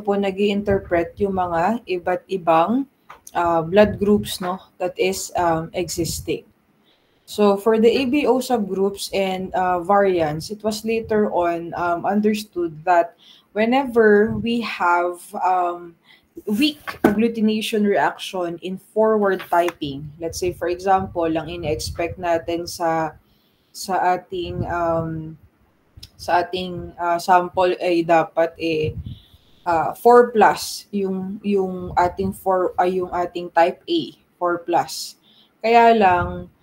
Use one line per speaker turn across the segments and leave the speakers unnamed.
po nag-i-interpret yung mga iba't ibang blood groups, no, that is existing. So for the ABO subgroups and variants, it was later on understood that whenever we have weak agglutination reaction in forward typing, let's say for example, lang ina-expect natin sa ating sample ay dapat 4 plus yung ating yung ating type A, 4 plus. Kaya lang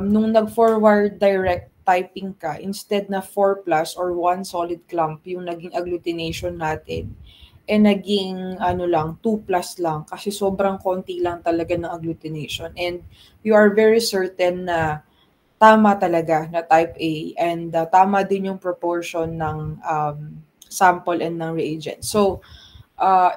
nung nag-forward direct typing ka, instead na 4 plus or 1 solid clump yung naging agglutination natin, naging ano lang, 2 plus lang kasi sobrang konti lang talaga ng agglutination. And you are very certain na tama talaga na type A and tama din yung proportion ng sample and ng reagent. So,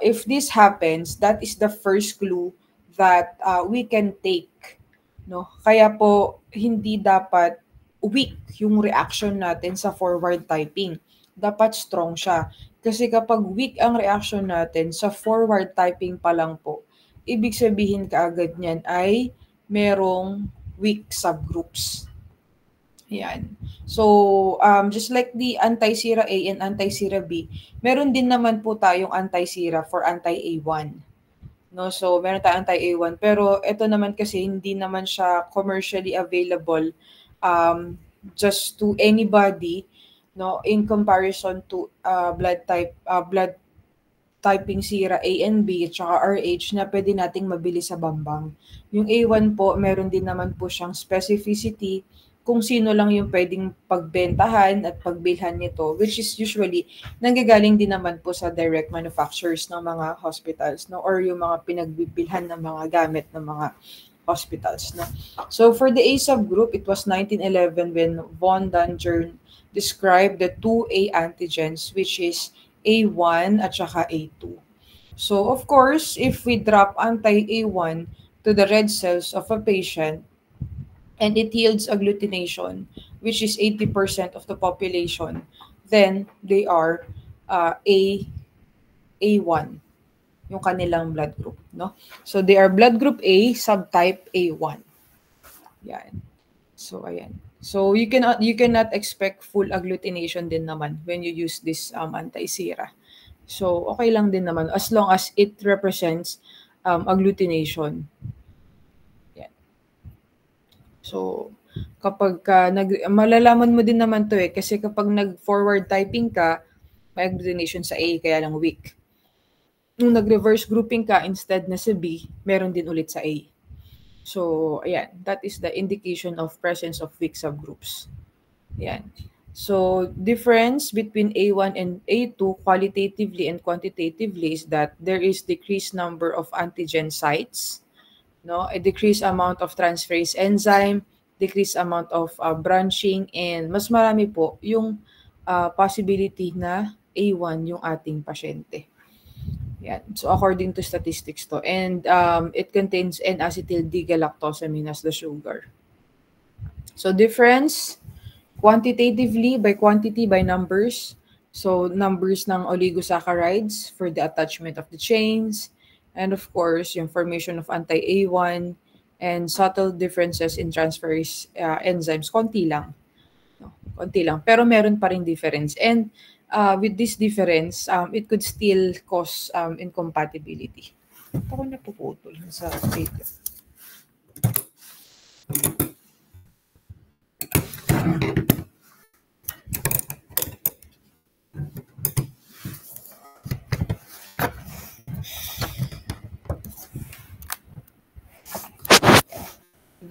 if this happens, that is the first clue that we can take, no? Kaya po hindi dapat weak yung reaction natin sa forward typing. Dapat strong siya. Kasi kapag weak ang reaction natin sa forward typing pa lang po, ibig sabihin kaagad niyan ay merong weak subgroups. Yan. So, just like the anti-sera A and anti-sera B, meron din naman po tayong anti-sera for anti-A1. No, so meron tayong anti-A1 pero ito naman kasi hindi naman siya commercially available just to anybody, no, in comparison to blood typing sera A and B at saka RH na pwede nating mabili sa Bambang. Yung A1 po, meron din naman po siyang specificity kung sino lang yung pwedeng pagbentahan at pagbilhan nito, which is usually nanggagaling din naman po sa direct manufacturers ng mga hospitals, no, or yung mga pinagbibilhan ng mga gamit ng mga hospitals, no. So for the A subgroup, it was 1911 when von Dangern described the 2A antigens, which is A1 at saka A2. So of course, if we drop anti-A1 to the red cells of a patient, and it yields agglutination, which is 80% of the population, then they are A1, yung kanilang blood group, no? So they are blood group A, subtype A1. Yan. So ayan. So you cannot expect full agglutination din naman when you use this anti-sera. So okay lang din naman as long as it represents agglutination. So, kapag malalaman mo din naman to kasi kapag nag-forward typing ka, may agglutination sa A, kaya lang weak. Nung nag-reverse grouping ka, instead na sa B, meron din ulit sa A. So, ayan, that is the indication of presence of weak subgroups. Ayan. So, difference between A1 and A2 qualitatively and quantitatively is that there is decreased number of antigen sites, no, a decreased amount of transferase enzyme, decreased amount of branching, and mas marami po yung possibility na A1 yung ating pasyente. Yan. So according to statistics to, and it contains N-acetyl D-galactosamine as the sugar. So difference quantitatively by quantity by numbers. So numbers ng oligosaccharides for the attachment of the chains. And of course, yung formation of anti-A1 and subtle differences in transferase enzymes, konti lang. No, konti lang. Pero meron pa rin difference. And with this difference, it could still cause incompatibility. Ako napuputol sa video.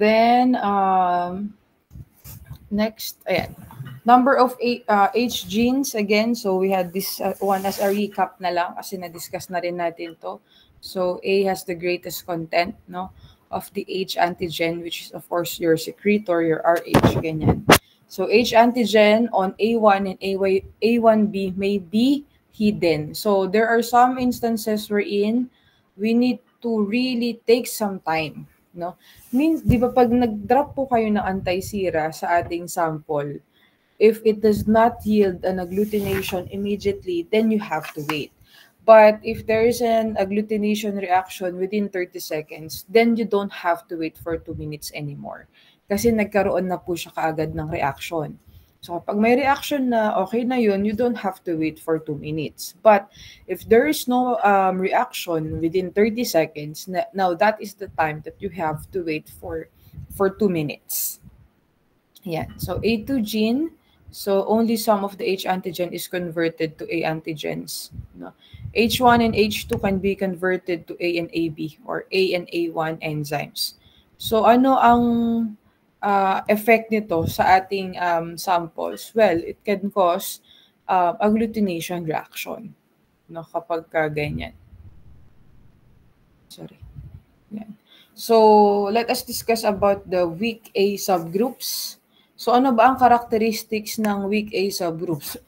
Then, next, ayan. Number of H genes, again, so we had this one as a recap na lang kasi na-discuss na rin natin to. So, A has the greatest content, no, of the H antigen, which is, of course, your secretor, your RH, ganyan. So, H antigen on A1 and A1B may be hidden. So, there are some instances wherein we need to really take some time, no? Means, di ba pag nag-drop po kayo ng anti-sera sa ating sample, if it does not yield an agglutination immediately, then you have to wait. But if there is an agglutination reaction within 30 seconds, then you don't have to wait for 2 minutes anymore. Kasi nagkaroon na po siya kaagad ng reaction. So kapag may reaction na okay na yun, you don't have to wait for 2 minutes. But if there is no reaction within 30 seconds, now that is the time that you have to wait for 2 minutes. Yeah. So A2 gene, so only some of the H antigen is converted to A antigens. No? H1 and H2 can be converted to A and AB or A and A1 enzymes. So ano ang effect nito sa ating samples? Well, it can cause agglutination reaction. No, kapag ganyan. Sorry. Yan. So, let us discuss about the weak A subgroups. So, ano ba ang characteristics ng weak A subgroups?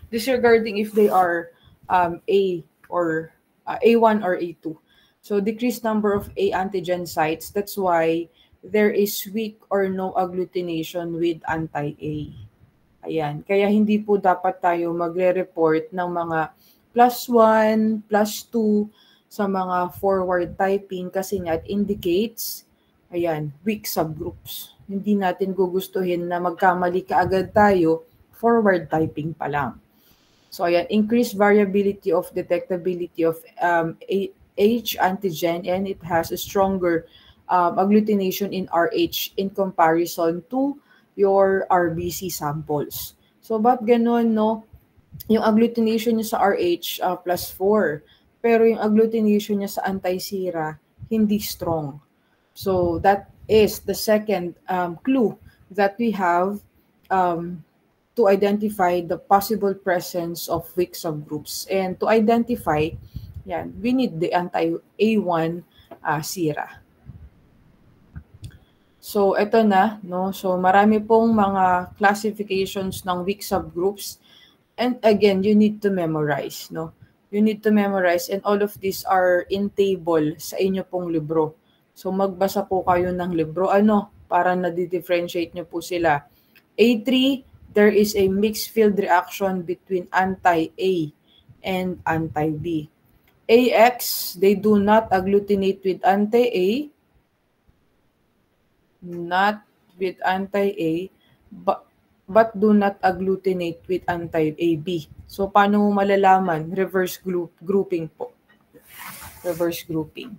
Disregarding if they are A or A1 or A2. So, decreased number of A antigen sites. That's why there is weak or no agglutination with anti-A. Ayan. Kaya hindi po dapat tayo magre-report ng mga +1, +2 sa mga forward typing kasi nga it indicates, ayan, weak subgroups. Hindi natin gugustuhin na magkamali kaagad tayo, forward typing pa lang. So ayan, increased variability of detectability of H antigen, and it has a stronger agglutination in RH in comparison to your RBC samples. So ba't ganun, no? Yung agglutination niya sa RH +4, pero yung agglutination niya sa anti-sera hindi strong. So that is the second clue that we have to identify the possible presence of weak subgroups. And to identify, yan, we need the anti-A1 sera. So ito na, no? So marami pong mga classifications ng weak subgroups. And again, you need to memorize, no? You need to memorize, and all of these are in table sa inyo pong libro. So magbasa po kayo ng libro, para na-differentiate nyo po sila. A3, there is a mixed field reaction between anti-A and anti-B. AX, they do not agglutinate with anti-A, not with anti-A, but do not agglutinate with anti-AB. So, paano mo malalaman? Reverse grouping po. Reverse grouping.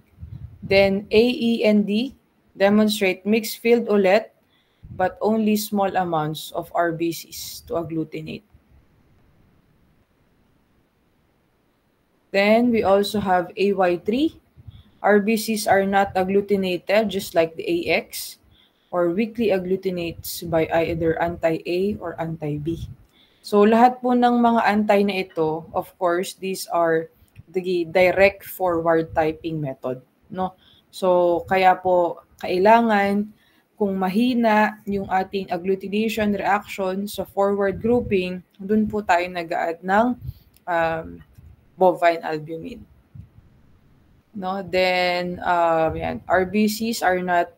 Then, A, E, and D demonstrate mixed field ulit, but only small amounts of RBCs to agglutinate. Then, we also have AY3. RBCs are not agglutinated, just like the AX, or weakly agglutinates by either anti-A or anti-B. So lahat po ng mga anti na ito, of course, these are the direct forward typing method, no? So kaya po kailangan kung mahina yung ating agglutination reaction sa forward grouping, dun po tayo nag-a-add ng bovine albumin. No, then yan, RBCs are not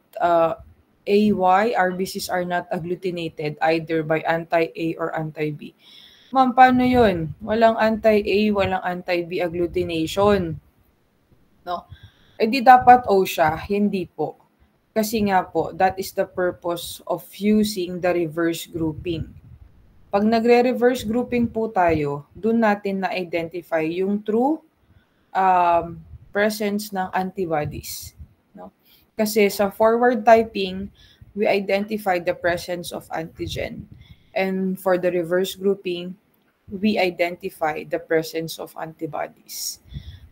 RBCs are not agglutinated either by anti-A or anti-B. Ma'am, paano yun? Walang anti-A, walang anti-B agglutination. No? Eh di dapat O siya, hindi po. Kasi nga po, that is the purpose of using the reverse grouping. Pag nagre-reverse grouping po tayo, dun natin na-identify yung true presence ng antibodies. No? Kasi sa forward typing, we identify the presence of antigen. And for the reverse grouping, we identify the presence of antibodies.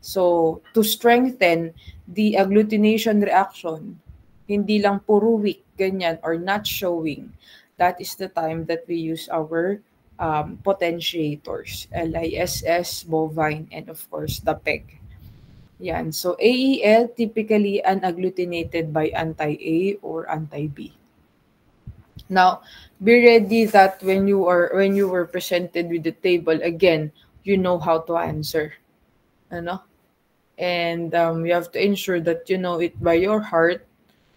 So, to strengthen the agglutination reaction, hindi lang puro weak, ganyan, or not showing, that is the time that we use our potentiators, LISS, bovine, and of course, the PEG. Yan. So, AEL typically unagglutinated by anti-A or anti-B. Now, be ready that when you were presented with the table, again, you know how to answer. And you have to ensure that you know it by your heart,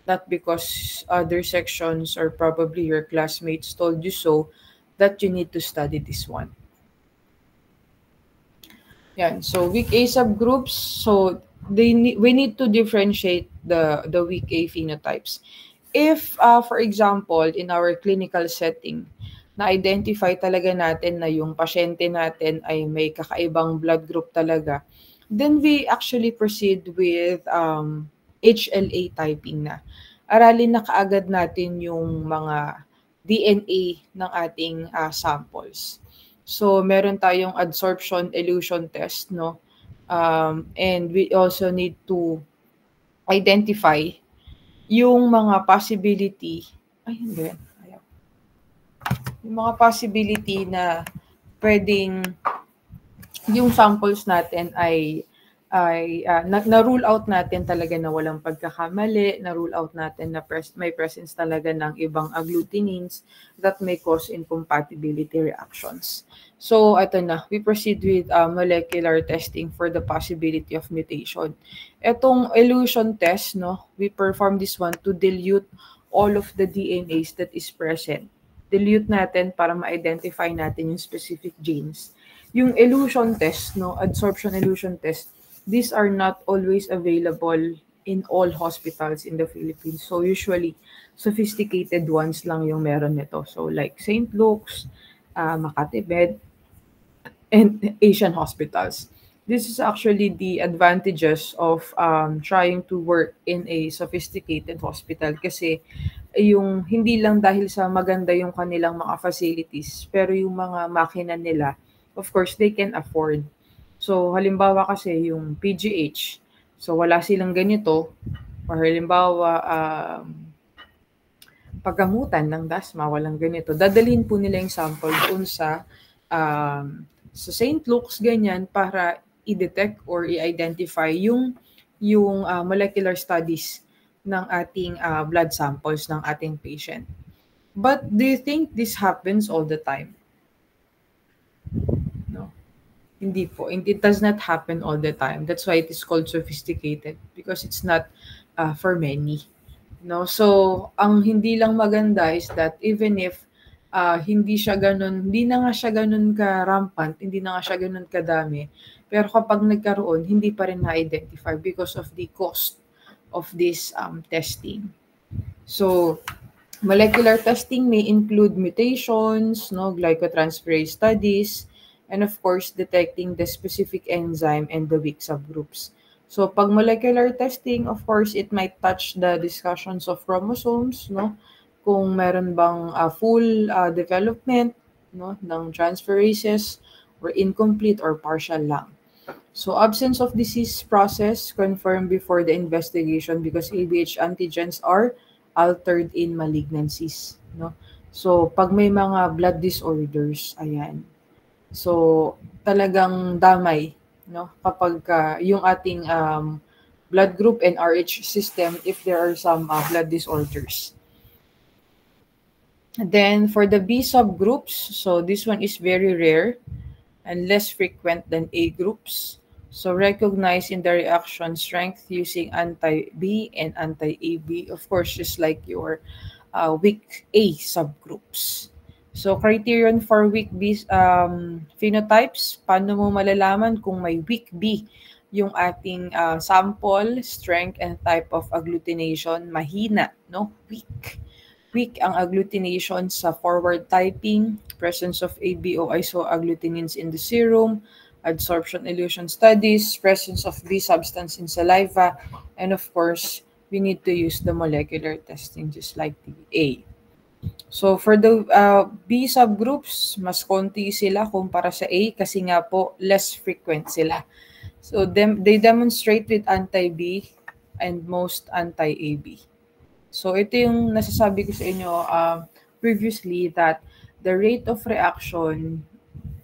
not because other sections or probably your classmates told you so, that you need to study this one. Yan. So weak A subgroups, so we need to differentiate the weak A phenotypes. If for example, in our clinical setting, na-identify talaga natin na yung pasyente natin ay may kakaibang blood group talaga, then we actually proceed with HLA typing na. Aralin na kaagad natin yung mga DNA ng ating samples. So meron tayong adsorption elution test, no? And we also need to identify yung mga possibility, ay hindi, ayaw. Yung mga possibility na pwedeng yung samples natin na-rule out natin talaga na walang pagkakamali, na-rule out natin na may presence talaga ng ibang agglutinins that may cause incompatibility reactions. So, ito na. We proceed with molecular testing for the possibility of mutation. Itong elution test, no, we perform this one to dilute all of the DNAs that is present. Dilute natin para ma-identify natin yung specific genes. Yung elution test, no, adsorption elution test, these are not always available in all hospitals in the Philippines. So usually, sophisticated ones lang yung meron nito. So like St. Luke's, Makati Med, and Asian hospitals. This is actually the advantages of trying to work in a sophisticated hospital kasi yung hindi lang dahil sa maganda yung kanilang mga facilities, pero yung mga makina nila, of course, they can afford. So, halimbawa kasi yung PGH, so wala silang ganito, or halimbawa, paggamutan ng dasma, walang ganito. Dadalhin po nila yung sample doon sa St. Luke's, ganyan, para i-detect or i-identify yung molecular studies ng ating blood samples ng ating patient. But do you think this happens all the time? No. Hindi po. It does not happen all the time. That's why it is called sophisticated because it's not for many. No? So, ang hindi lang maganda is that even if hindi na nga siya ganun ka-rampant, hindi na nga siya ganun kadami, pero kapag nagkaroon, hindi pa rin na-identify because of the cost of this testing. So, molecular testing may include mutations, no, glycotransferase studies, and of course, detecting the specific enzyme and the weak subgroups. So, pag molecular testing, of course, it might touch the discussions of chromosomes, no? Kung meron bang full development, no, ng transferases or incomplete or partial lang. So, absence of disease process confirmed before the investigation because ABH antigens are altered in malignancies, no? So, pag may mga blood disorders, ayan. So, talagang damay, no? Kapag yung ating blood group and RH system if there are some blood disorders. And then for the B subgroups, so this one is very rare and less frequent than A groups. So recognize in the reaction strength using anti-B and anti-AB, of course, just like your weak A subgroups. So criterion for weak B phenotypes, paano mo malalaman kung may weak B yung ating sample, strength and type of agglutination, mahina, no? Weak. Weak ang agglutination sa forward typing, presence of ABO isoagglutinins in the serum, adsorption elution studies, presence of B substance in saliva, and of course, we need to use the molecular testing just like the A. So for the B subgroups, mas konti sila kumpara sa A kasi nga po less frequent sila. So they demonstrate with anti-B and most anti-AB. So ito yung nasasabi ko sa inyo previously that the rate of reaction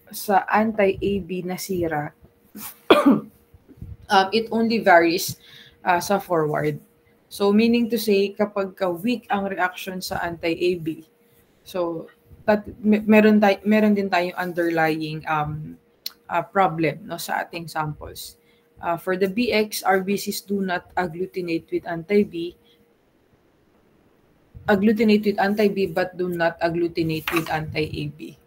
sa anti-AB na sira, it only varies sa forward. So meaning to say, kapag weak ang reaction sa anti-AB, so meron din tayong underlying problem, no, sa ating samples. For the BX, RBCs do not agglutinate with anti-B, agglutinate with anti-B but do not agglutinate with anti-AB.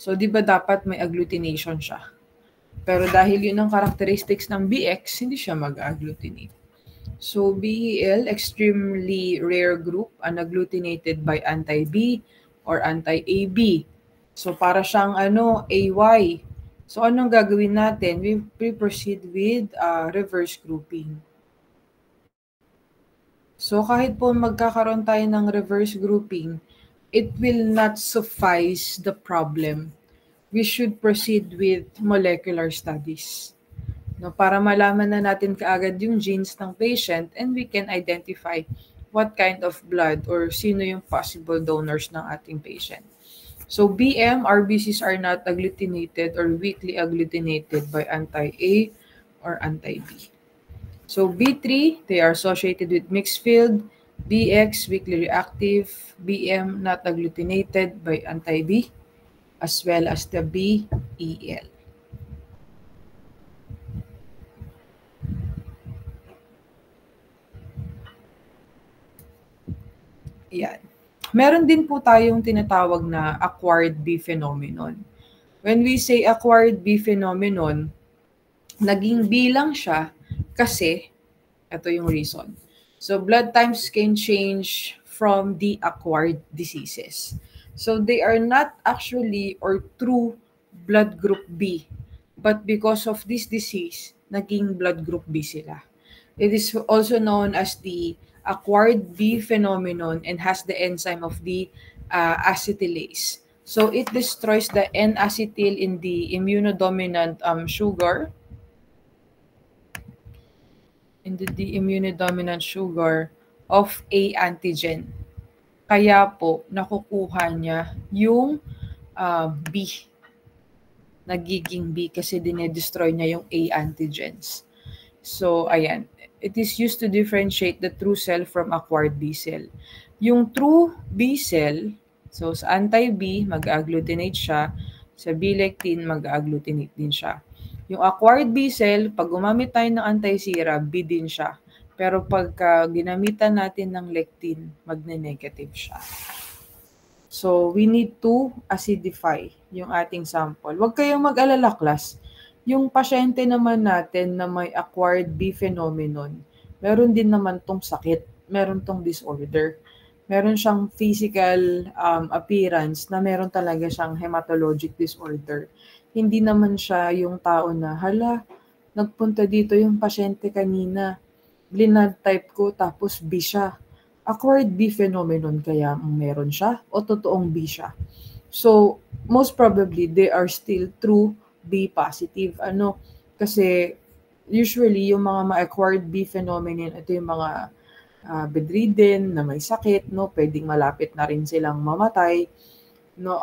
So, di ba dapat may agglutination siya? Pero dahil yun ang characteristics ng BX, hindi siya mag-agglutinate. So, BEL, extremely rare group, unagglutinated by anti-B or anti-AB. So, para siyang AY. So, anong gagawin natin? We proceed with reverse grouping. So, kahit po magkakaroon tayo ng reverse grouping, it will not suffice the problem. We should proceed with molecular studies. No, para malaman na natin kaagad yung genes ng patient and we can identify what kind of blood or sino yung possible donors ng ating patient. So BM, RBCs are not agglutinated or weakly agglutinated by anti-A or anti-B. So B3, they are associated with mixed field. BX, weakly reactive. BM, not agglutinated by anti-B, as well as the BEL. Yan. Meron din po tayong tinatawag na acquired B phenomenon. When we say acquired B phenomenon, naging B lang siya kasi ito yung reason. So blood types can change from the acquired diseases. So they are not actually or true blood group B, but because of this disease, naging blood group B sila. It is also known as the acquired B phenomenon and has the enzyme of the acetylase. So it destroys the N-acetyl in the immunodominant sugar, of A antigen. Kaya po, nakukuha niya yung B. Nagiging B kasi dinedestroy niya yung A antigens. So, ayan. It is used to differentiate the true cell from acquired B cell. Yung true B cell, so sa anti-B, mag-agglutinate siya. Sa B-lectin, mag-agglutinate din siya. Yung acquired B cell, pag gumamit tayo ng anti-sera, B din siya. Pero pagka ginamitan natin ng lectin, magne-negative siya. So, we need to acidify yung ating sample. Huwag kayong mag-alala, class. Yung pasyente naman natin na may acquired B phenomenon, meron din naman tong sakit, meron tong disorder. Meron siyang physical appearance na meron talaga siyang hematologic disorder. Hindi naman siya yung tao na, hala, nagpunta dito yung pasyente kanina, blood type ko tapos B siya. Acquired B phenomenon kaya meron siya o totoong B siya? So, most probably, they are still true B positive. Kasi usually yung mga ma-acquired B phenomenon, ito yung mga bedridden, na may sakit, no? Pwedeng malapit na rin silang mamatay. No?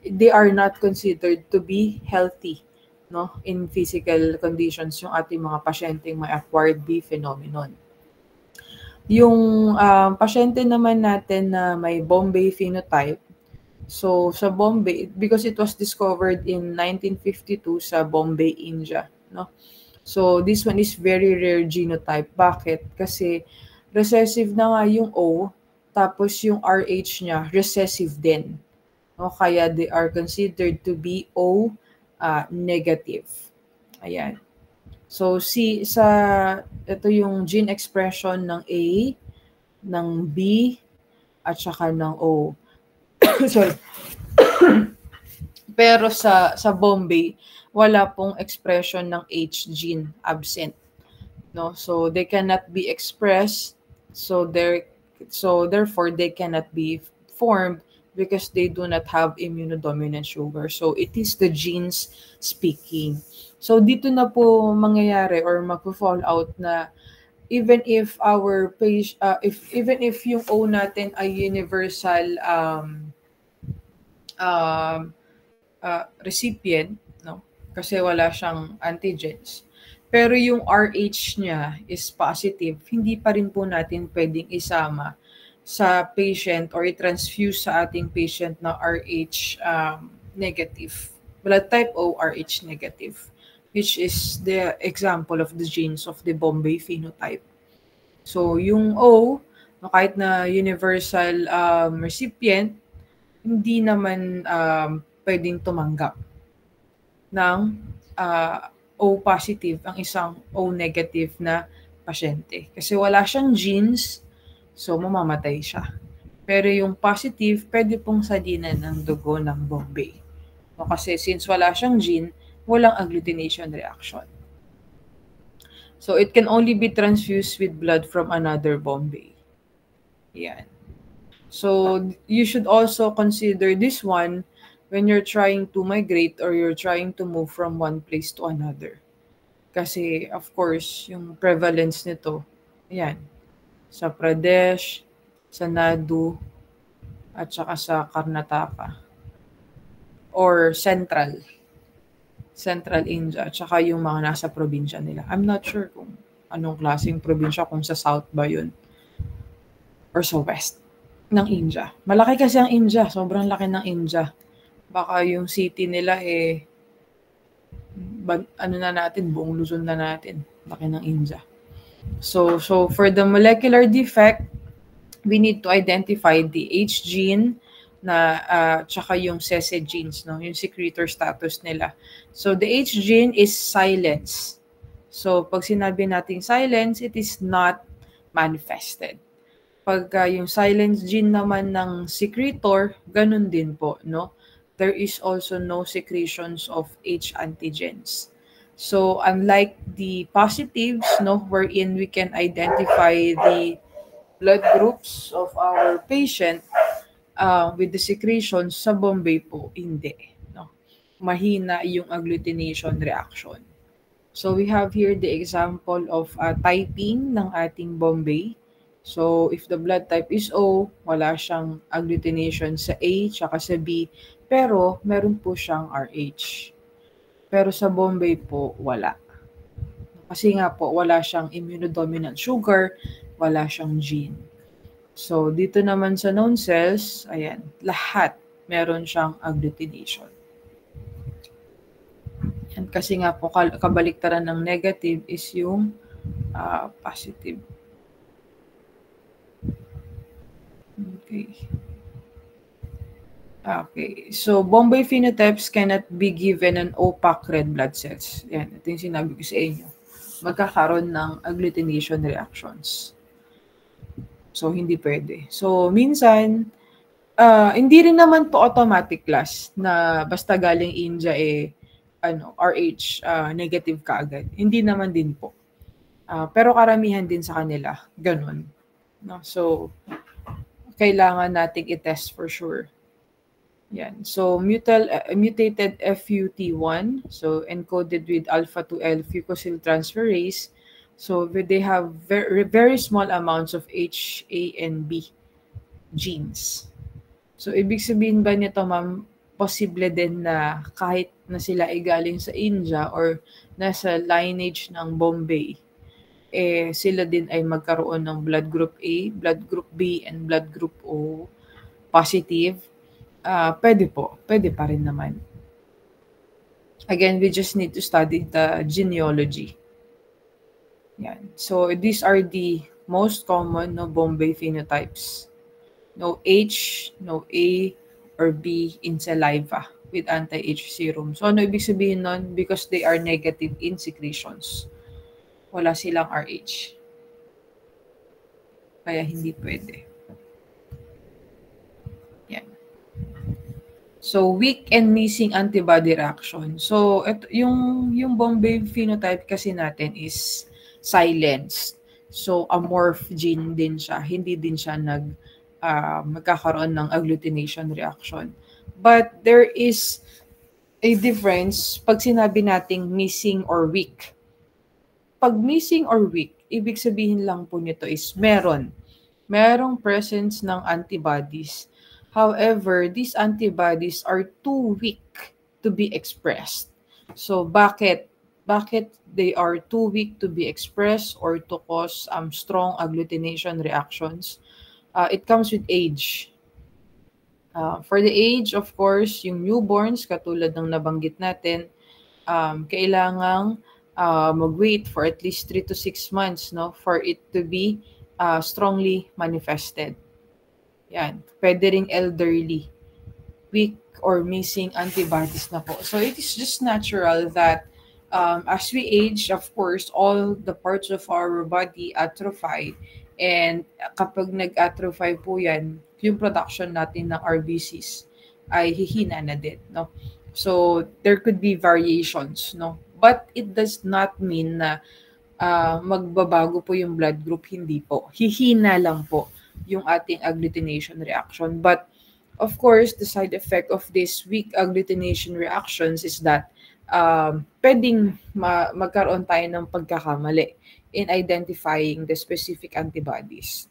They are not considered to be healthy, no? In physical conditions, yung ating mga pasyenteng may acquired B phenomenon. Yung pasyente naman natin na may Bombay phenotype, so sa Bombay, because it was discovered in 1952 sa Bombay, India, no? So this one is very rare genotype. Bakit? Kasi recessive na nga yung O, tapos yung RH niya recessive din. No? Kaya they are considered to be O negative. Ayan. So ito yung gene expression ng A, ng B, at saka ng O. Sorry. Pero sa Bombay, wala pong expression ng H gene, absent. No? So they cannot be expressed, so therefore they cannot be formed because they do not have immunodominant sugar. So it is the genes speaking. So dito na po mangyayari or magpo-fall out na even if our even if yung O natin ay universal recipient, no? Kasi wala siyang antigens. Pero yung RH niya is positive, hindi pa rin po natin pwedeng isama sa patient or i-transfuse sa ating patient na RH negative. Blood type O, RH negative, which is the example of the genes of the Bombay phenotype. So yung O, kahit na universal recipient, hindi naman pwedeng tumanggap ng O positive ang isang O negative na pasyente. Kasi wala siyang genes, so mamamatay siya. Pero yung positive, pwede pong salinan ng dugo ng Bombay. No, kasi since wala siyang gene, walang agglutination reaction. So it can only be transfused with blood from another Bombay. Yan. So you should also consider this one when you're trying to migrate or you're trying to move from one place to another. Kasi of course, yung prevalence nito, yan, sa Pradesh, sa Nadu, at saka sa Karnataka or Central India, at saka yung mga nasa probinsya nila. I'm not sure kung anong klaseng probinsya, kung sa south ba yun or sa west ng India. Malaki kasi ang India, sobrang laki ng India. Baka yung city nila buong Luzon na natin. Laki ng India. So for the molecular defect, we need to identify the H gene na tsaka yung SESE genes, no? Yung secretor status nila. So the H gene is silence. So pag sinabi natin silence, it is not manifested. Pagka yung silence gene naman ng secretor, ganun din po, no? There is also no secretions of H antigens. So unlike the positives, no, wherein we can identify the blood groups of our patient with the secretions, sa Bombay po, hindi, no? Mahina yung agglutination reaction. So we have here the example of typing ng ating Bombay. So, if the blood type is O, wala siyang agglutination sa A tsaka sa B, pero meron po siyang RH. Pero sa Bombay po, wala. Kasi nga po, wala siyang immunodominant sugar, wala siyang gene. So, dito naman sa known cells, ayan, lahat meron siyang agglutination. Yan, kasi nga po, kabaliktaran ng negative is yung positive. Okay. So, Bombay phenotypes cannot be given an opaque red blood cells. Yan, ito yung sinabi ko sa inyo. Magkakaroon ng agglutination reactions. So, hindi pwede. So, minsan, hindi rin naman po automatic class na basta galing India RH negative kaagad. Hindi naman din po. Pero karamihan din sa kanila, ganun. No? So, kailangan nating i-test for sure. Yan. So, mutated FUT1, so encoded with alpha-2L fucosyltransferase. So, they have very, very small amounts of H, A, and B genes. So, ibig sabihin ba nito, ma'am, posible din na kahit na sila ay galing sa India or nasa lineage ng Bombay, sila din ay magkaroon ng blood group A, blood group B, and blood group O positive. Pwede pa rin naman. Again, we just need to study the genealogy. Yan. So, these are the most common Bombay phenotypes. No H, no A, or B in saliva with anti-H serum. So, ano ibig sabihin nun? Because they are negative in secretions. Wala silang RH. Kaya hindi pwede. Yan. So, weak and missing antibody reaction. So, yung Bombay phenotype kasi natin is silenced. So, amorph gene din siya. Hindi din siya magkakaroon ng agglutination reaction. But there is a difference pag sinabi nating missing or weak. Pag missing or weak, ibig sabihin lang po nito is merong presence ng antibodies. However, these antibodies are too weak to be expressed. So, bakit they are too weak to be expressed or to cause strong agglutination reactions? It comes with age. For the age, of course, yung newborns, katulad ng nabanggit natin, kailangang mag-wait for at least 3 to 6 months, no, for it to be strongly manifested. Yan. Pwede ring elderly. Weak or missing antibodies na po. So it is just natural that as we age, of course, all the parts of our body atrophy. And kapag nag-atrophy po yan, yung production natin ng RBCs ay hihina na din, no? So there could be variations, no? But it does not mean na magbabago po yung blood group, hindi po. Hihina lang po yung ating agglutination reaction. But of course, the side effect of these weak agglutination reactions is that pwedeng magkaroon tayo ng pagkakamali in identifying the specific antibodies.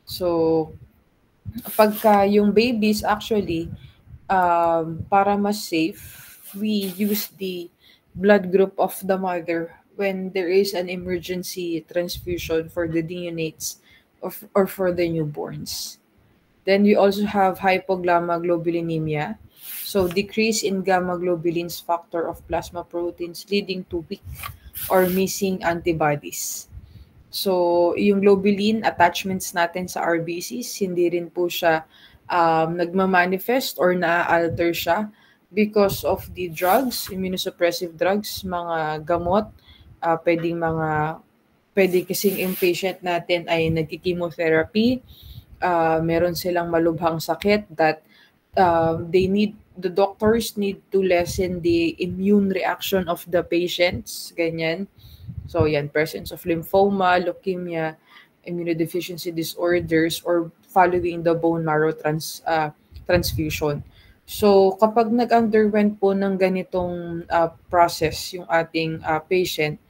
So, pagka yung babies actually, para mas safe, we use the blood group of the mother when there is an emergency transfusion for the neonates or for the newborns. Then we also have hypogammaglobulinemia. So decrease in gamma globulins factor of plasma proteins leading to weak or missing antibodies. So yung globulin attachments natin sa RBCs, hindi rin po siya nagmamanifest or na-alter siya because of the drugs, immunosuppressive drugs, mga gamot, pwede kasing yung patient natin ay nagki-chemotherapy, meron silang malubhang sakit that the doctors need to lessen the immune reaction of the patients, ganyan. So yan, presence of lymphoma, leukemia, immunodeficiency disorders, or following the bone marrow transfusion. So kapag nag-underwent po ng ganitong process yung ating patient,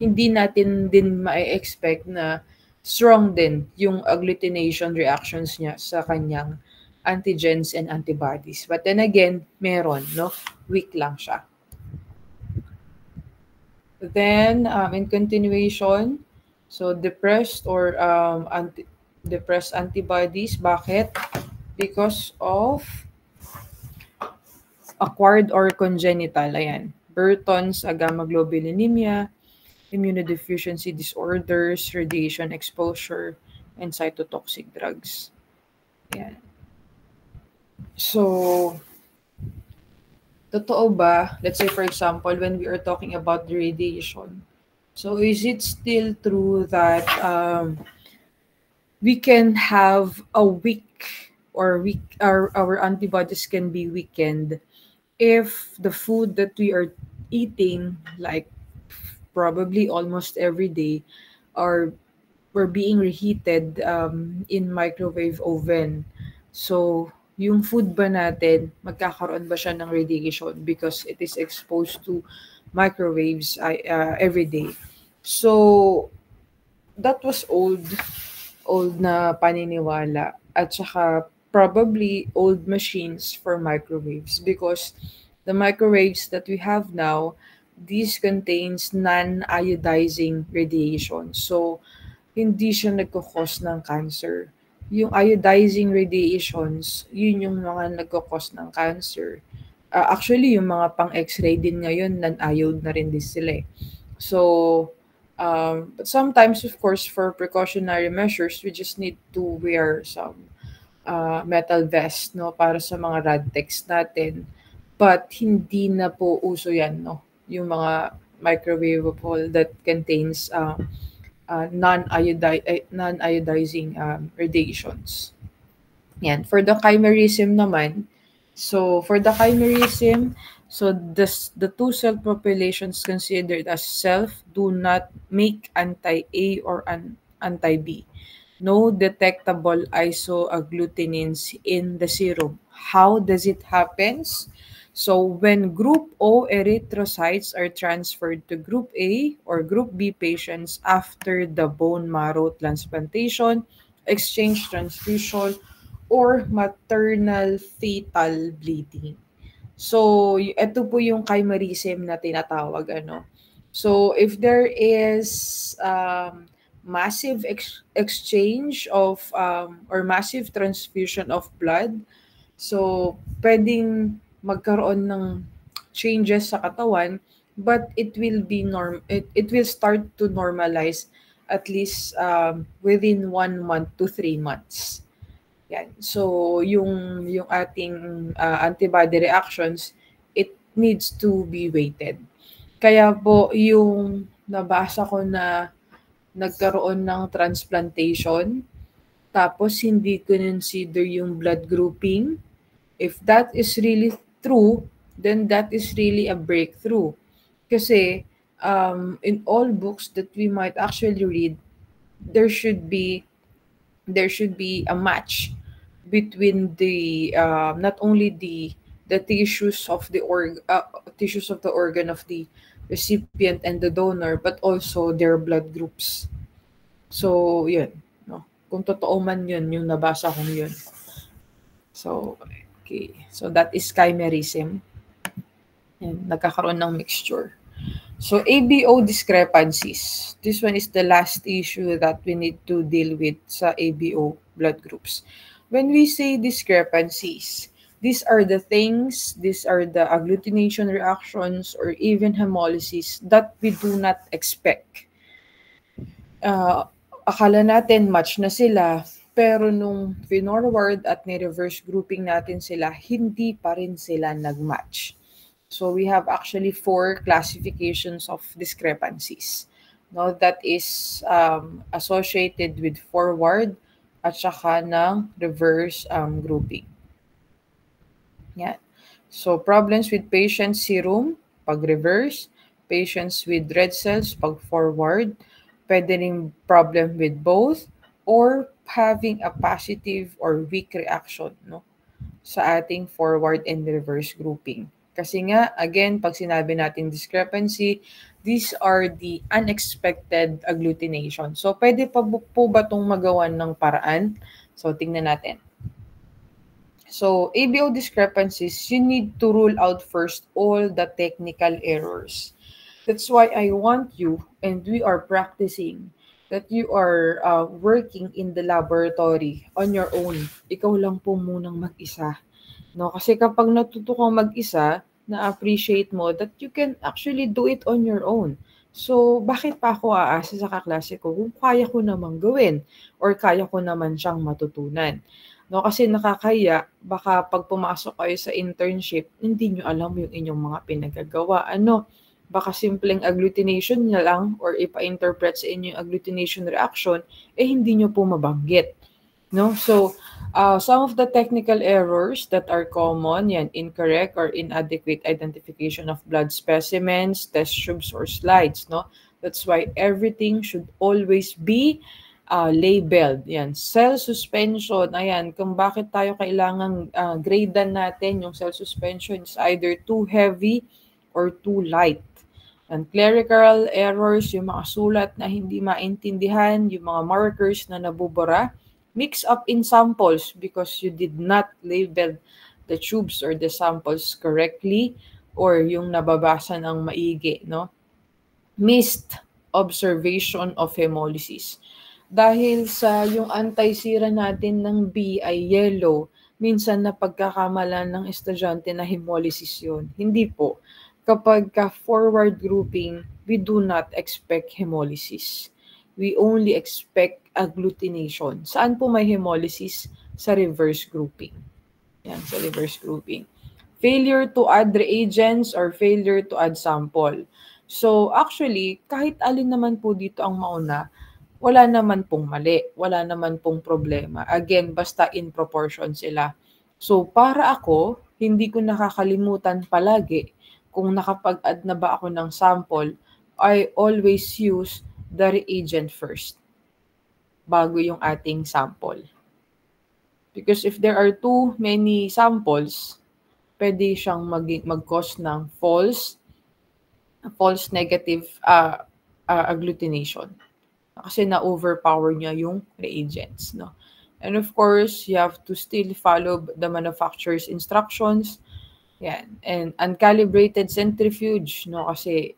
hindi natin din ma-expect na strong din yung agglutination reactions niya sa kanyang antigens and antibodies. But then again, meron, no? Weak lang siya. Then, in continuation, so depressed or depressed antibodies. Bakit? Because of acquired or congenital. Ayan. Burton's agammaglobulinemia, immunodeficiency disorders, radiation exposure, and cytotoxic drugs. Ayan. So, totoo ba, let's say for example, when we are talking about the radiation, so is it still true that we can have a weak or our antibodies can be weakened if the food that we are eating, like probably almost every day, are were being reheated in microwave oven. So, yung food ba natin, magkakaroon ba siya ng radiation because it is exposed to microwaves every day. So, that was old na paniniwala at saka probably old machines for microwaves because the microwaves that we have now, this contains non-iodizing radiation. So, hindi siya nagko-cause ng cancer. Yung iodizing radiations, yun yung mga nagko-cause ng cancer. Actually, yung mga pang X-ray din ngayon, non-iode na rin din sila eh. So, but sometimes, of course, for precautionary measures, we just need to wear some metal vest, no, para sa mga radtex natin. But hindi na po uso yan, no, yung mga microwavable that contains non-iodizing radiations. Yan. For the chimerism naman, so for the chimerism, so the two cell populations considered as self do not make anti-A or anti-B. No detectable isoagglutinins in the serum. How does it happen? So when group O erythrocytes are transferred to group A or group B patients after the bone marrow transplantation, exchange transfusion, or maternal fetal bleeding. So, ito po yung chimerism na tinatawag, ano. So, if there is massive exchange of or massive transfusion of blood, so pwedeng magkaroon ng changes sa katawan, but it will start to normalize at least within 1 month to 3 months. Yan. So, yung ating antibody reactions, it needs to be weighted. Kaya po yung nabasa ko na nagkaroon ng transplantation, tapos hindi consider yung blood grouping. If that is really true, then that is really a breakthrough. Kasi in all books that we might actually read, there should be a match between the not only the tissues of the tissues of the organ of the recipient and the donor, but also their blood groups. So yun, no, kung totoo man yun yung nabasa kong yun. So okay, so that is chimerism. Yan, nagkakaroon ng mixture. So ABO discrepancies. This one is the last issue that we need to deal with sa ABO blood groups. When we say discrepancies, these are the things, these are the agglutination reactions or even hemolysis that we do not expect. Akala natin match na sila, pero nung finorward at ni-reverse grouping natin sila, hindi pa rin sila nag-match. So we have actually 4 classifications of discrepancies. No, that is associated with forward at saka ng reverse grouping. Yan. So problems with patient serum pag reverse, patients with red cells pag forward, pwede rin problem with both or having a positive or weak reaction, no, sa ating forward and reverse grouping. Kasi nga, again, pag sinabi natin discrepancy, these are the unexpected agglutination. So, pwede pa po ba itong magawan ng paraan? So, tingnan natin. So, ABO discrepancies, you need to rule out first all the technical errors. That's why I want you, and we are practicing, that you are working in the laboratory on your own. Ikaw lang po munang mag-isa. No, kasi kapag natuto kang mag-isa, na-appreciate mo that you can actually do it on your own. So, bakit pa ako aasa sa kaklase ko kung kaya ko namang gawin or kaya ko naman siyang matutunan? No, kasi nakakaya, baka pag pumasok kayo sa internship, hindi nyo alam yung inyong mga pinagagawa. Baka simpleng agglutination na lang or ipa-interpret sa inyo yung agglutination reaction, hindi nyo po mabanggit. No? So, some of the technical errors that are common, yan, incorrect or inadequate identification of blood specimens, test tubes, or slides. No? That's why everything should always be labeled. Yan, cell suspension, ayan, kung bakit tayo kailangan gradean natin yung cell suspension is either too heavy or too light. And clerical errors, yung mga sulat na hindi maintindihan, yung mga markers na nabubura, mix up in samples because you did not label the tubes or the samples correctly or yung nababasa ng maigi, no? Missed observation of hemolysis. Dahil sa yung anti-sera natin ng B ay yellow, minsan napagkakamalan ng estudyante na hemolysis yun. Hindi po. Kapag forward grouping, we do not expect hemolysis. We only expect agglutination. Saan po may hemolysis? Sa reverse grouping. Yan, sa reverse grouping. Failure to add reagents or failure to add sample. So actually, kahit alin naman po dito ang mauna, wala naman pong mali, wala naman pong problema. Again, basta in proportion sila. So para ako, hindi ko nakakalimutan palagi kung nakapag-add na ba ako ng sample, I always use the reagent first bago yung ating sample. Because if there are too many samples, pwede siyang mag-cause ng false negative agglutination. Kasi na-overpower niya yung reagents, no? And of course, you have to still follow the manufacturer's instructions. Yan. And uncalibrated centrifuge, no? Kasi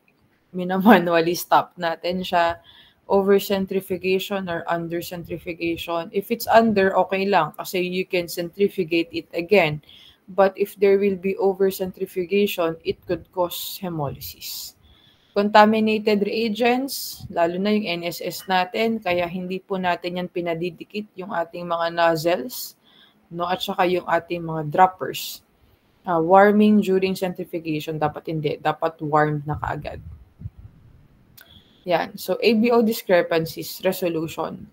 minamanually stop natin siya. Over-centrifugation or under-centrifugation. If it's under, okay lang kasi you can centrifugate it again. But if there will be over-centrifugation, it could cause hemolysis. Contaminated reagents, lalo na yung NSS natin, kaya hindi po natin yan pinadidikit yung ating mga nozzles. no? At saka yung ating mga droppers. Warming during centrifugation, dapat hindi. Dapat warmed na kaagad. Yan. So, ABO discrepancies, resolution.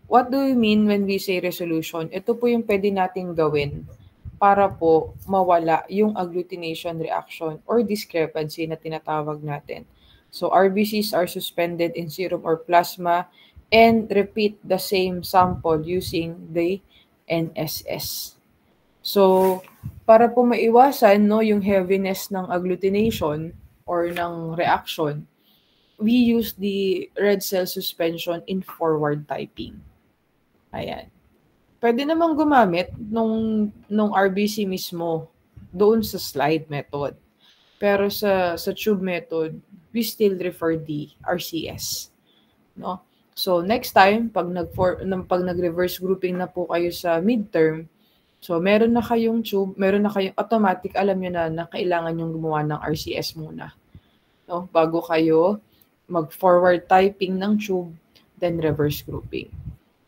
What do we mean when we say resolution? Ito po yung pwede nating gawin para po mawala yung agglutination reaction or discrepancy na tinatawag natin. So, RBCs are suspended in serum or plasma and repeat the same sample using the NSS. So, para po maiwasan no, yung heaviness ng agglutination or ng reaction, we use the red cell suspension in forward typing. Ayan. Pwede namang gumamit nung RBC mismo doon sa slide method. Pero sa tube method, we still refer the RCS. No? So next time, pag nag-reverse grouping na po kayo sa midterm, so meron na kayong tube, meron na kayong automatic, alam nyo na kailangan yung gumawa ng RCS muna. No? Bago kayo mag-forward typing ng tube, then reverse grouping.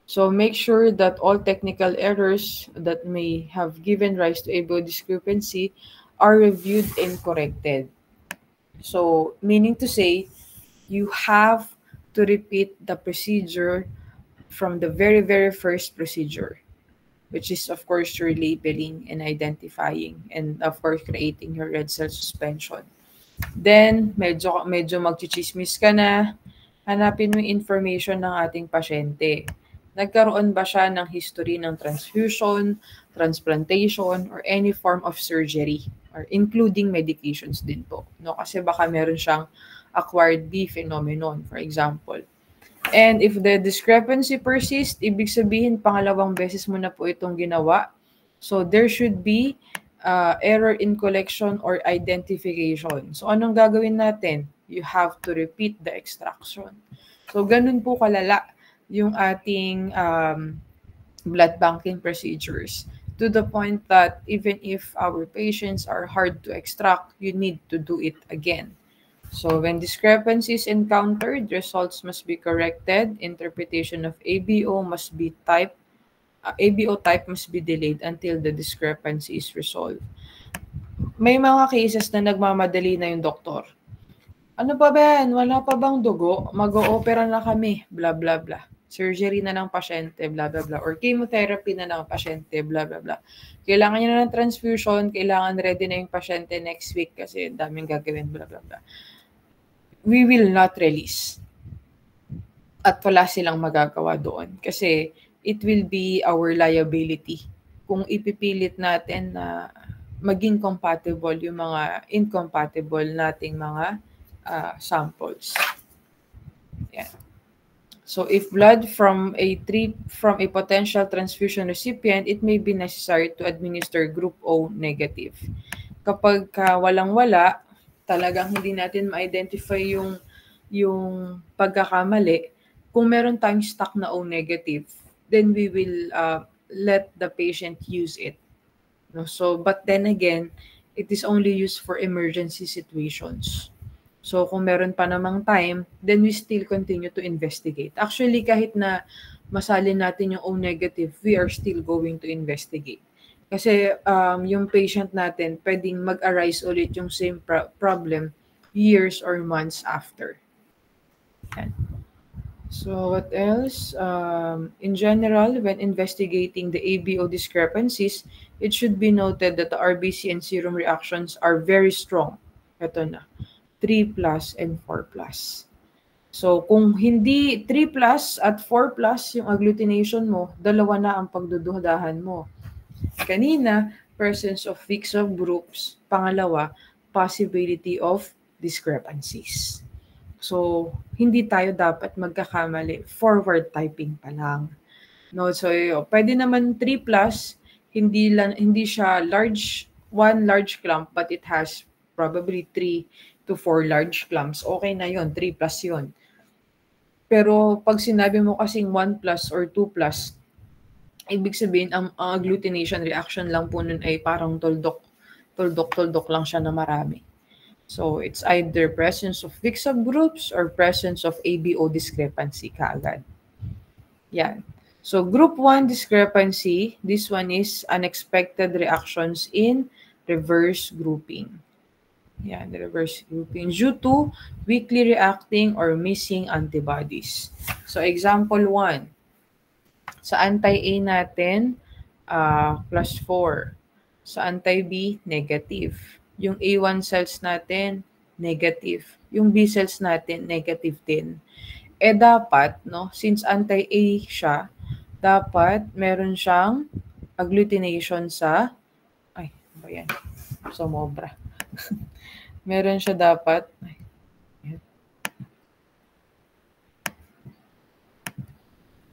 So make sure that all technical errors that may have given rise to ABO discrepancy are reviewed and corrected. So meaning to say, you have to repeat the procedure from the very, very first procedure, which is of course your labeling and identifying, and of course creating your red cell suspension. Then, medyo magchichismis ka na, hanapin mo yung information ng ating pasyente. Nagkaroon ba siya ng history ng transfusion, transplantation, or any form of surgery, or including medications din po. No? Kasi baka meron siyang acquired B phenomenon, for example. And if the discrepancy persists, ibig sabihin pangalawang beses mo na po itong ginawa. So there should be error in collection or identification. So anong gagawin natin? You have to repeat the extraction. So ganun po kalala yung ating blood banking procedures, to the point that even if our patients are hard to extract, you need to do it again. So when discrepancies encountered, results must be corrected. Interpretation of ABO type must be delayed until the discrepancy is resolved. May mga cases na nagmamadali na yung doktor. Ano pa ba yan? Wala pa bang dugo? Mag-o-opera na kami, blah, blah, blah. Surgery na ng pasyente, blah, blah, blah. Or chemotherapy na ng pasyente, blah, blah, blah. Kailangan niya na ng transfusion, kailangan ready na yung pasyente next week kasi daming gagawin, blah, blah, blah. We will not release. At wala silang magagawa doon kasi it will be our liability kung ipipilit natin na maging compatible yung mga incompatible nating mga samples. Yeah. So if blood from a potential transfusion recipient, it may be necessary to administer group O negative. Kapag walang-wala, talagang hindi natin ma-identify yung pagkakamali, kung meron tayong stock na O negative, then we will let the patient use it. No? So, but then again, it is only used for emergency situations. So, kung meron pa namang time, then we still continue to investigate. Actually, kahit na masalin natin yung O negative, we are still going to investigate. Kasi yung patient natin, pwedeng mag-arise ulit yung same problem years or months after. Yan. So, what else? In general, when investigating the ABO discrepancies, it should be noted that the RBC and serum reactions are very strong. Ito na. 3+ and 4+. So, kung hindi 3+ at 4+ yung agglutination mo, dalawa na ang pagdududahan mo. Kanina, presence of weak subgroups. Pangalawa, possibility of discrepancies. So, hindi tayo dapat magkakamali. Forward typing pa lang. No, so pwede naman 3+, hindi siya one large clump, but it has probably 3 to 4 large clumps. Okay na yon, 3+ yon. Pero pag sinabi mo kasing 1+ or 2+, ibig sabihin ang agglutination reaction lang po nun ay parang tuldok lang siya na marami. So it's either presence of weak subgroups or presence of ABO discrepancy kaagad. Yan. So group 1 discrepancy, this one is unexpected reactions in reverse grouping. Yeah, the reverse grouping due to weakly reacting or missing antibodies. So example 1, sa anti-A natin, +4. Sa anti-B, negative. Yung A1 cells natin, negative. Yung B cells natin, negative din. Dapat, no, since anti-A siya, dapat meron siyang agglutination sa, ay, ano ba yan? Sumobra. Meron siya dapat,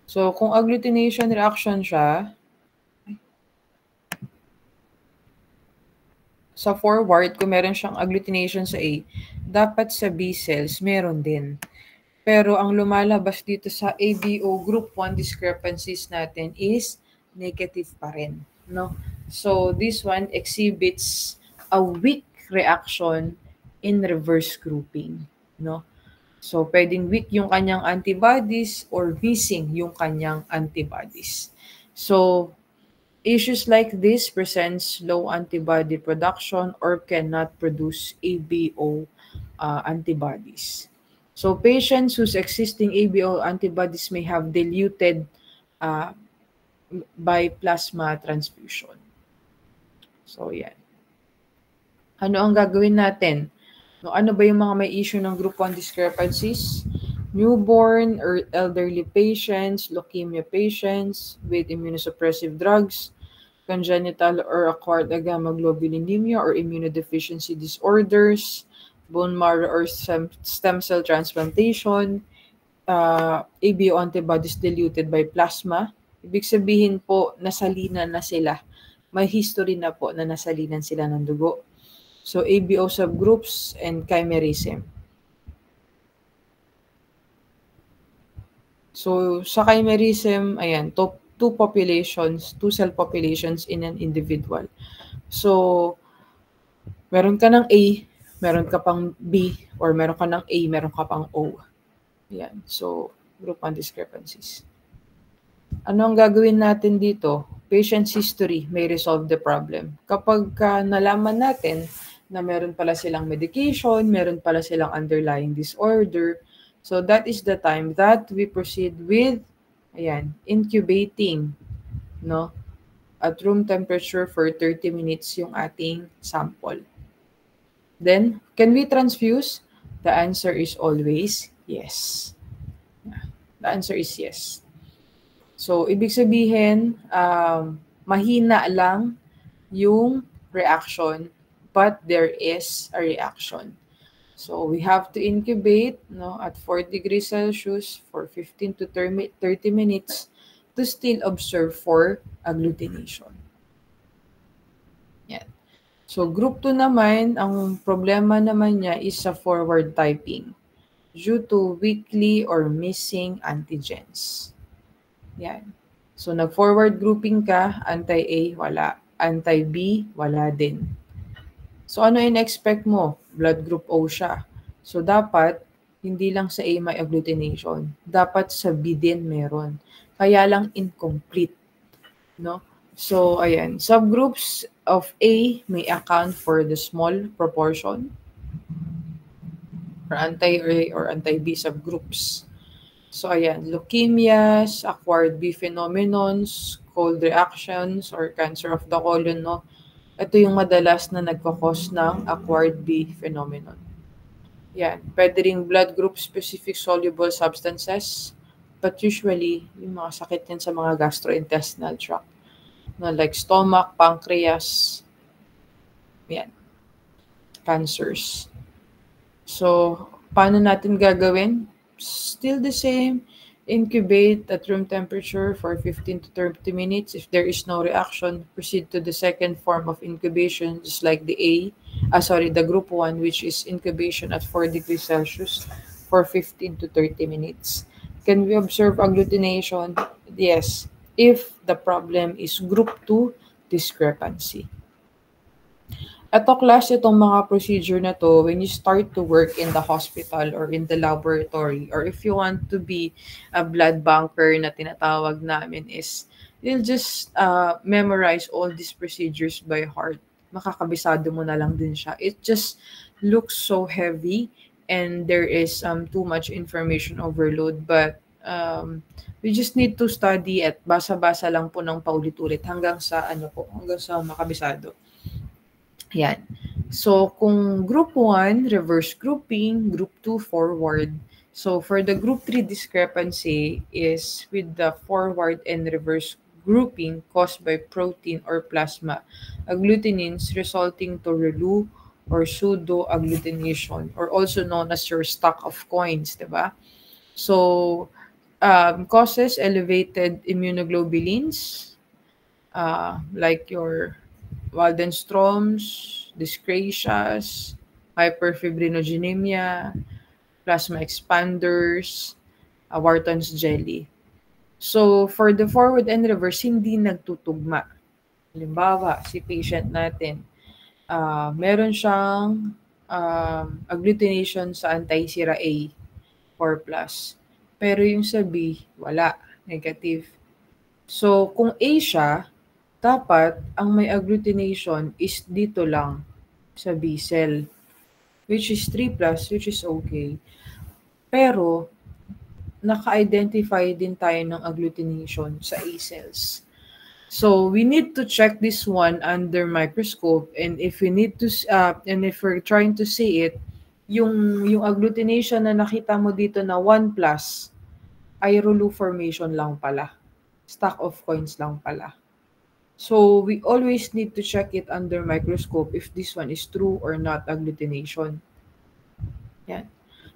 so kung agglutination reaction siya, sa forward, kung meron siyang agglutination sa A, dapat sa B cells, meron din. Pero ang lumalabas dito sa ABO group 1 discrepancies natin is negative pa rin, no? So this one exhibits a weak reaction in reverse grouping, no? So pwedeng weak yung kanyang antibodies or missing yung kanyang antibodies. So issues like this presents low antibody production or cannot produce ABO antibodies. So patients whose existing ABO antibodies may have diluted by plasma transfusion. So yan. Ano ang gagawin natin? No, ano ba yung mga may issue ng group 1 discrepancies? Newborn or elderly patients, leukemia patients with immunosuppressive drugs, congenital or acquired agammaglobulinemia or immunodeficiency disorders, bone marrow or stem cell transplantation, ABO antibodies diluted by plasma. Ibig sabihin po, nasalinan na sila. May history na po na nasalinan sila ng dugo. So, ABO subgroups and chimerism. So, sa chimerism, ayan, two populations, two cell populations in an individual. So, meron ka ng A, meron ka pang B, or meron ka ng A, meron ka pang O. Yan. So, group 1 discrepancies. Ano ang gagawin natin dito? Patient's history may resolve the problem. Kapag nalaman natin na meron pala silang medication, meron pala silang underlying disorder, so that is the time that we proceed with, ayan, incubating, no? At room temperature for 30 minutes yung ating sample. Then, can we transfuse? The answer is always yes. The answer is yes. So, ibig sabihin, mahina lang yung reaction, but there is a reaction. So, we have to incubate, no, at 4 degrees Celsius for 15 to 30 minutes to still observe for agglutination. Yan. So, group 2 naman, ang problema naman niya is sa forward typing due to weakly or missing antigens. Yan. So, nag-forward grouping ka, anti-A, wala. Anti-B, wala din. So, ano in-expect mo? Blood group O siya. So, dapat, hindi lang sa A may agglutination. Dapat sa B din meron. Kaya lang incomplete. No? So, ayan. Subgroups of A may account for the small proportion for anti-A or anti-B subgroups. So, ayan. Leukemias, acquired B phenomenons, cold reactions, or cancer of the colon, no? Ito yung madalas na nagkakos ng acquired B phenomenon. Yan. Pwede ring blood group specific soluble substances, but usually, yung mga sakit yan sa mga gastrointestinal tract, na like stomach, pancreas, yan. Cancers. So, paano natin gagawin? Still the same. Incubate at room temperature for 15 to 30 minutes. If there is no reaction, proceed to the second form of incubation, just like the the group 1, which is incubation at 4 degrees Celsius for 15 to 30 minutes. Can we observe agglutination? Yes, if the problem is group 2 discrepancy. Eto class, itong mga procedure na 'to, when you start to work in the hospital or in the laboratory or if you want to be a blood banker na tinatawag namin is you'll just, memorize all these procedures by heart. Makakabisado mo na lang din siya. It just looks so heavy and there is, too much information overload but, we just need to study at basa-basa lang po ng paulit-ulit hanggang sa ano po, hanggang sa makabisado. Yan. So, kung group 1, reverse grouping, group 2, forward. So, for the group 3 discrepancy is with the forward and reverse grouping caused by protein or plasma agglutinins resulting to ReLU or pseudo agglutination or also known as your stock of coins, diba? So, causes elevated immunoglobulins, like your Waldenstrom's, dyscrasias, hyperfibrinogenemia, plasma expanders, Wharton's jelly. So, for the forward and reverse, hindi nagtutugma. Halimbawa, si patient natin, meron siyang agglutination sa anti-sira A, 4+. Pero yung sa B, wala, negative. So, kung A siya, dapat ang may agglutination is dito lang sa B cell, which is 3+, which is okay. Pero, naka-identify din tayo ng agglutination sa A cells. So, we need to check this one under microscope and if we need to, and if we're trying to see it, yung agglutination na nakita mo dito na 1+, ay ReLU formation lang pala. Stack of coins lang pala. So, we always need to check it under microscope if this one is true or not agglutination. Yan.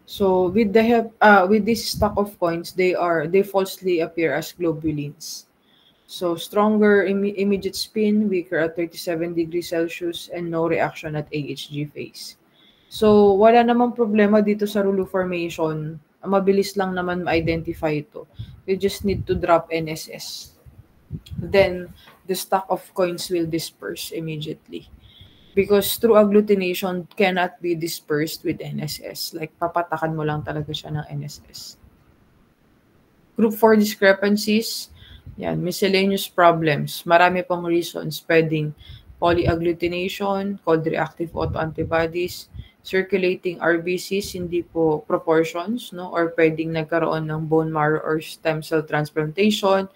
So, with the help, with this stock of coins, they falsely appear as globulins. So, stronger immediate spin, weaker at 37 degrees Celsius, and no reaction at AHG phase. So, wala namang problema dito sa ReLU formation. Mabilis lang naman ma-identify ito. You just need to drop NSS. Then, the stock of coins will disperse immediately. Because true agglutination cannot be dispersed with NSS. Like, papatakan mo lang talaga siya ng NSS. Group 4 discrepancies, yan, miscellaneous problems. Marami pong reasons. Pwedeng polyagglutination, called reactive autoantibodies, circulating RBCs, hindi po proportions, no? Or pwedeng nagkaroon ng bone marrow or stem cell transplantation,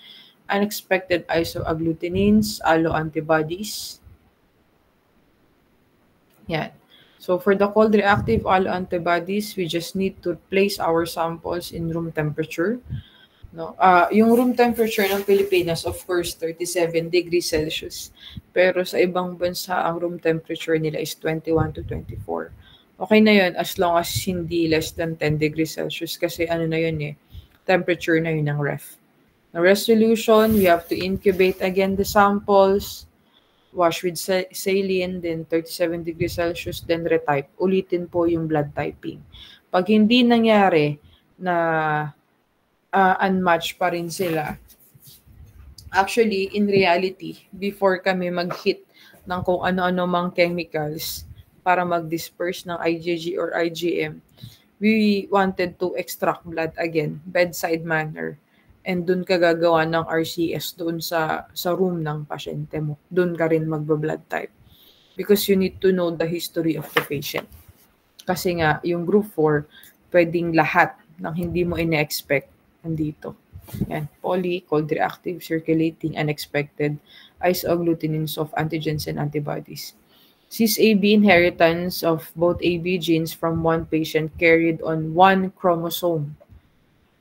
unexpected isoagglutinins, alloantibodies. Yan. So for the cold reactive alloantibodies, we just need to place our samples in room temperature. No? Yung room temperature ng Pilipinas, of course, 37 degrees Celsius. Pero sa ibang bansa, ang room temperature nila is 21 to 24. Okay na yun as long as hindi less than 10 degrees Celsius kasi ano na yun temperature na yun ng ref. The resolution, we have to incubate again the samples, wash with saline, then 37 degrees Celsius, then retype. Ulitin po yung blood typing. Pag hindi nangyari na unmatched pa rin sila, actually, in reality, before kami mag-hit ng kung ano-ano mang chemicals para mag-disperse ng IgG or IgM, we wanted to extract blood again, bedside manner. And doon ka gagawa ng RCS doon sa room ng pasyente mo. Doon ka rin magba-blood type. Because you need to know the history of the patient. Kasi nga, yung group 4, pwedeng lahat ng hindi mo ine-expect nandito. Yan. Poly, cold reactive, circulating, unexpected, isoagglutinins of antigens and antibodies. cis-AB inheritance of both AB genes from one patient carried on one chromosome.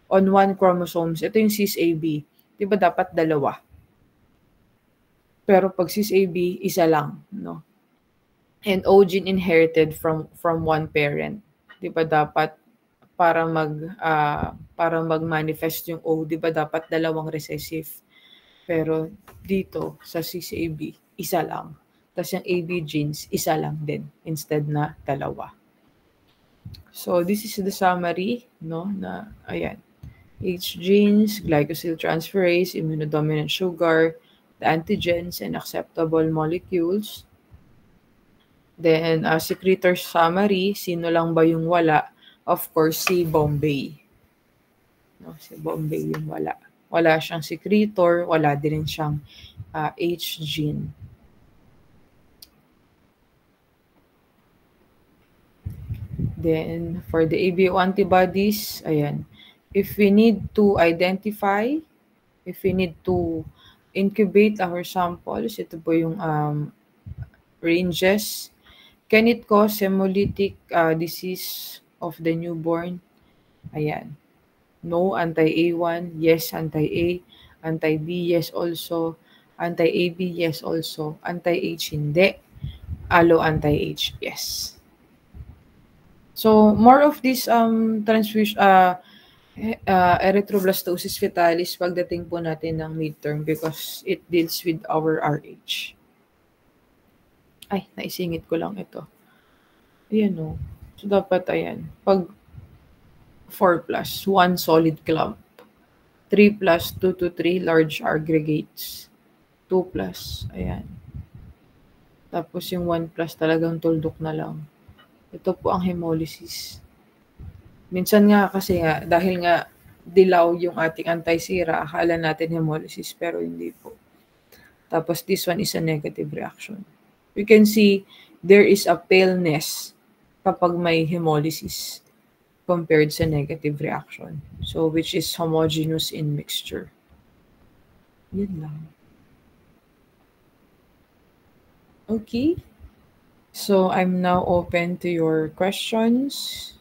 On one chromosomes, ito yung cis-AB. Di ba dapat dalawa? Pero pag cis-AB, isa lang, no? And O gene inherited from one parent. Di ba dapat para mag-manifest yung O, di ba dapat dalawang recessive? Pero dito sa cis-AB, isa lang. Tapos yung AB genes, isa lang din instead na dalawa. So this is the summary, no? Na ayan. H genes, glycosyltransferase, immunodominant sugar, the antigens and acceptable molecules. Then, secretor summary, sino lang ba yung wala? Of course, si Bombay. No, si Bombay yung wala. Wala siyang secretor, wala din siyang H gene. Then, for the ABO antibodies, ayan. If we need to identify, if we need to incubate our samples, ito po yung ranges. Can it cause hemolytic disease of the newborn? Ayan. No, anti-A1. Yes, anti-A. Anti-B, yes also. Anti-AB, yes also. Anti-H, hindi. Allo anti-H, yes. So, more of this transfusion, erythroblastosis fetalis pagdating po natin ng midterm because it deals with our RH. Ay, naisingit ko lang ito. Ayan o. So, dapat ayan. Pag 4 plus, 1 solid clump. 3 plus, 2 to 3 large aggregates. 2 plus, ayan. Tapos yung 1 plus talagang tuldok na lang. Ito po ang hemolysis. Minsan nga kasi nga, dahil nga dilaw yung ating anti-sera, akala natin hemolysis pero hindi po. Tapos this one is a negative reaction. You can see there is a paleness kapag may hemolysis compared sa negative reaction. So which is homogeneous in mixture. Yun lang. Okay. So I'm now open to your questions.